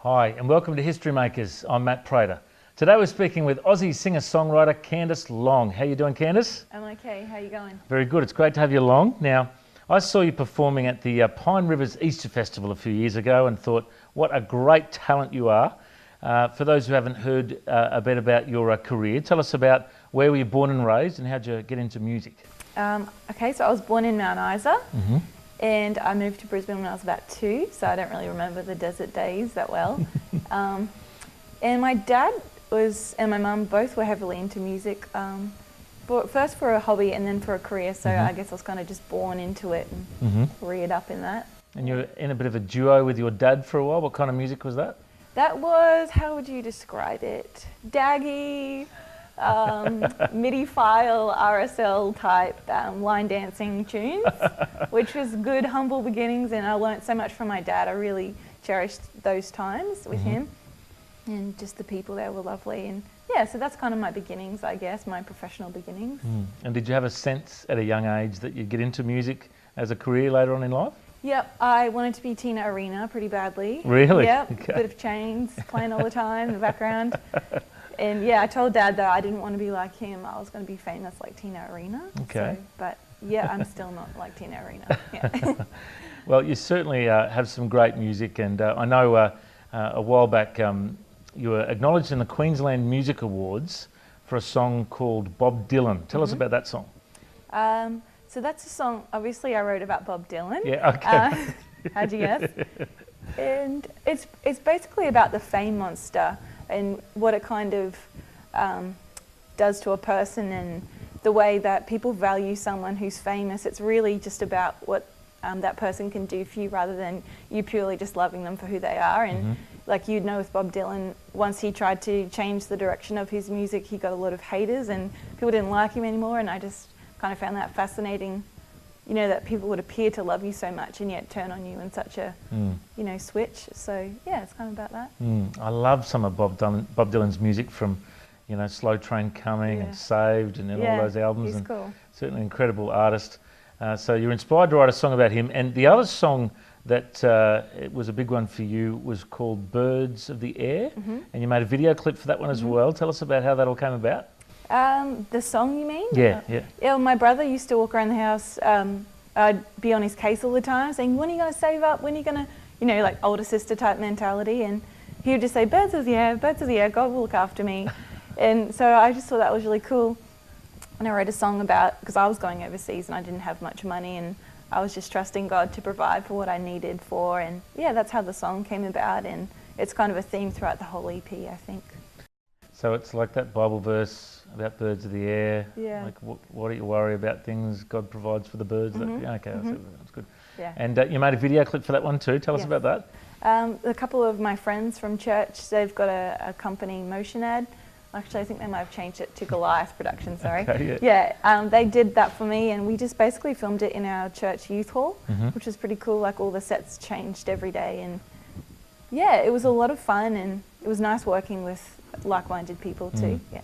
Hi, and welcome to Historymakers. I'm Matt Prater. Today we're speaking with Aussie singer-songwriter Candice Long. How you doing, Candice? I'm okay. How you going? Very good. It's great to have you along. Now, I saw you performing at the Pine Rivers Easter Festival a few years ago and thought, what a great talent you are. For those who haven't heard a bit about your career, tell us about where were you born and raised and how'd you get into music? Okay, so I was born in Mount Isa. And I moved to Brisbane when I was about 2, so I don't really remember the desert days that well. And my dad and my mum both were heavily into music, but first for a hobby and then for a career, so I guess I was kind of just born into it and reared up in that. And you were in a bit of a duo with your dad for a while. What kind of music was that? That was, how would you describe it? Daggy, MIDI file, RSL type line dancing tunes, which was good, humble beginnings, and I learnt so much from my dad. I really cherished those times with him, and just the people there were lovely. And yeah, so that's kind of my beginnings, I guess, my professional beginnings. And did you have a sense at a young age that you'd get into music as a career later on in life? Yep, I wanted to be Tina Arena pretty badly. Really? Yep, Okay. bit of chains, playing all the time in the background. And yeah, I told Dad that I didn't want to be like him. I was going to be famous like Tina Arena. Okay. So, but yeah, I'm still not like Tina Arena. Yeah. Well, you certainly have some great music, and I know a while back you were acknowledged in the Queensland Music Awards for a song called Bob Dylan. Tell us about that song. So that's a song, obviously I wrote about Bob Dylan. Yeah, okay. How'd you guess? And it's basically about the fame monster and what it kind of does to a person and the way that people value someone who's famous. It's really just about what that person can do for you rather than you purely just loving them for who they are. And like you'd know with Bob Dylan, once he tried to change the direction of his music, he got a lot of haters and people didn't like him anymore, and I just kind of found that fascinating, you know, that people would appear to love you so much and yet turn on you in such a, you know, switch. So yeah, it's kind of about that. I love some of Bob Dylan's music from, you know, Slow Train Coming and Saved and all those albums. He's and cool. Certainly an incredible artist. So you're inspired to write a song about him. And the other song that it was a big one for you was called Birds of the Air. And you made a video clip for that one as well. Tell us about how that all came about. The song, you mean? Yeah. Yeah, well, my brother used to walk around the house. I'd be on his case all the time saying, when are you going to save up? When are you going to, you know, like older sister type mentality. And he would just say, birds of the air, God will look after me. And so I just thought that was really cool. And I wrote a song about, because I was going overseas and I didn't have much money and I was just trusting God to provide for what I needed for. And yeah, that's how the song came about. And it's kind of a theme throughout the whole EP, I think. So it's like that Bible verse about birds of the air. Yeah. Like, what do you worry about things God provides for the birds? Yeah, okay, that's good. Yeah. And you made a video clip for that one too. Tell us about that. A couple of my friends from church, they've got a company, Motion Ad. Actually, I think they might have changed it to Goliath Production, sorry. Okay, they did that for me, and we just basically filmed it in our church youth hall, which was pretty cool. Like all the sets changed every day, and yeah, it was a lot of fun, and it was nice working with like-minded people too. Yeah.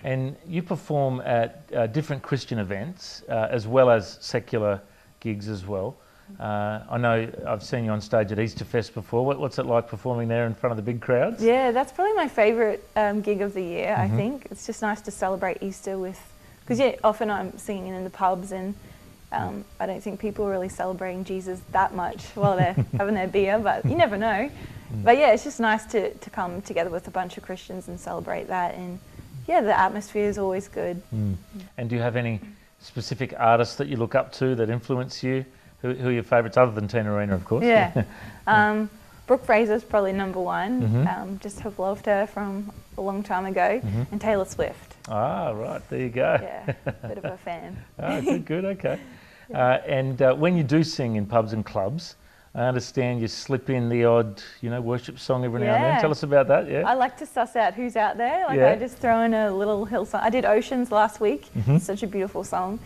And you perform at different Christian events as well as secular gigs as well. I know I've seen you on stage at Easter Fest before. What's it like performing there in front of the big crowds? Yeah, that's probably my favourite gig of the year, I think. It's just nice to celebrate Easter with, because often I'm singing in the pubs and I don't think people are really celebrating Jesus that much while they're having their beer, but you never know. But yeah, it's just nice to come together with a bunch of Christians and celebrate that, and yeah, the atmosphere is always good. And do you have any specific artists that you look up to that influence you? Who are your favourites other than Tina Arena, of course? Yeah, Brooke Fraser's probably number one. Just have loved her from a long time ago, and Taylor Swift. Ah, right, there you go. Yeah, bit of a fan. Good, okay. And when you do sing in pubs and clubs, I understand you slip in the odd, you know, worship song every now and then. Tell us about that. Yeah. I like to suss out who's out there. Like I just throw in a little hill song. I did Oceans last week. Such a beautiful song.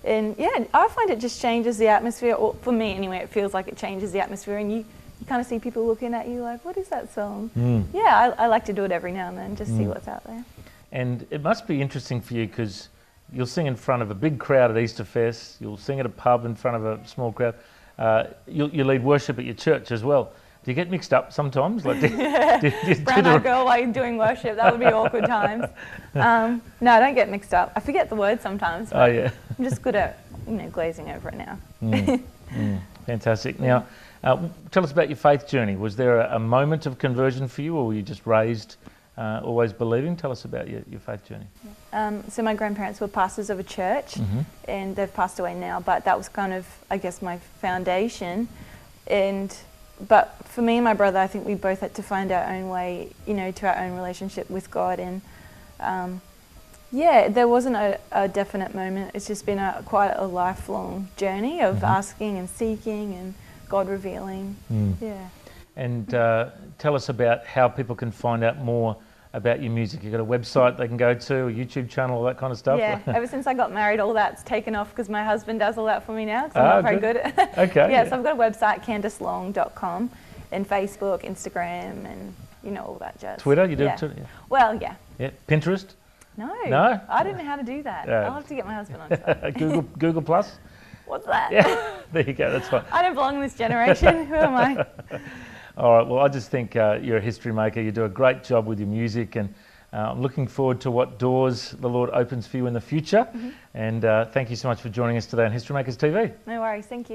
And yeah, I find it just changes the atmosphere. Or for me, anyway, it feels like it changes the atmosphere, and you kind of see people looking at you like, "What is that song?" Yeah, I like to do it every now and then, just see what's out there. And it must be interesting for you because you'll sing in front of a big crowd at Easter Fest. You'll sing at a pub in front of a small crowd. You lead worship at your church as well. Do you get mixed up sometimes? Like, Brown-eyed girl while you're doing worship, that would be awkward times. No, I don't get mixed up. I forget the words sometimes. Oh, yeah. I'm just good at, glazing over it now. Fantastic. Now, tell us about your faith journey. Was there a moment of conversion for you, or were you just raised always believing? Tell us about your faith journey. So my grandparents were pastors of a church, and they've passed away now, but that was kind of, I guess, my foundation. But for me and my brother, I think we both had to find our own way, to our own relationship with God. And there wasn't a definite moment. It's just been quite a lifelong journey of asking and seeking and God revealing. Yeah. And tell us about how people can find out more about your music. You've got a website they can go to, a YouTube channel, all that kind of stuff? Yeah, ever since I got married, all that's taken off because my husband does all that for me now, because I'm not very good at it. Okay. So I've got a website, candicelong.com, and Facebook, Instagram, and all that jazz. Twitter? You do Twitter? Yeah. Well, yeah. Yeah. Pinterest? No. No? I don't know how to do that. I'll have to get my husband on that. Google Plus? What's that? Yeah, there you go, that's fine. I don't belong in this generation. Who am I? All right, well, I just think you're a history maker. You do a great job with your music, and I'm looking forward to what doors the Lord opens for you in the future. And thank you so much for joining us today on Historymakers TV. No worries, thank you.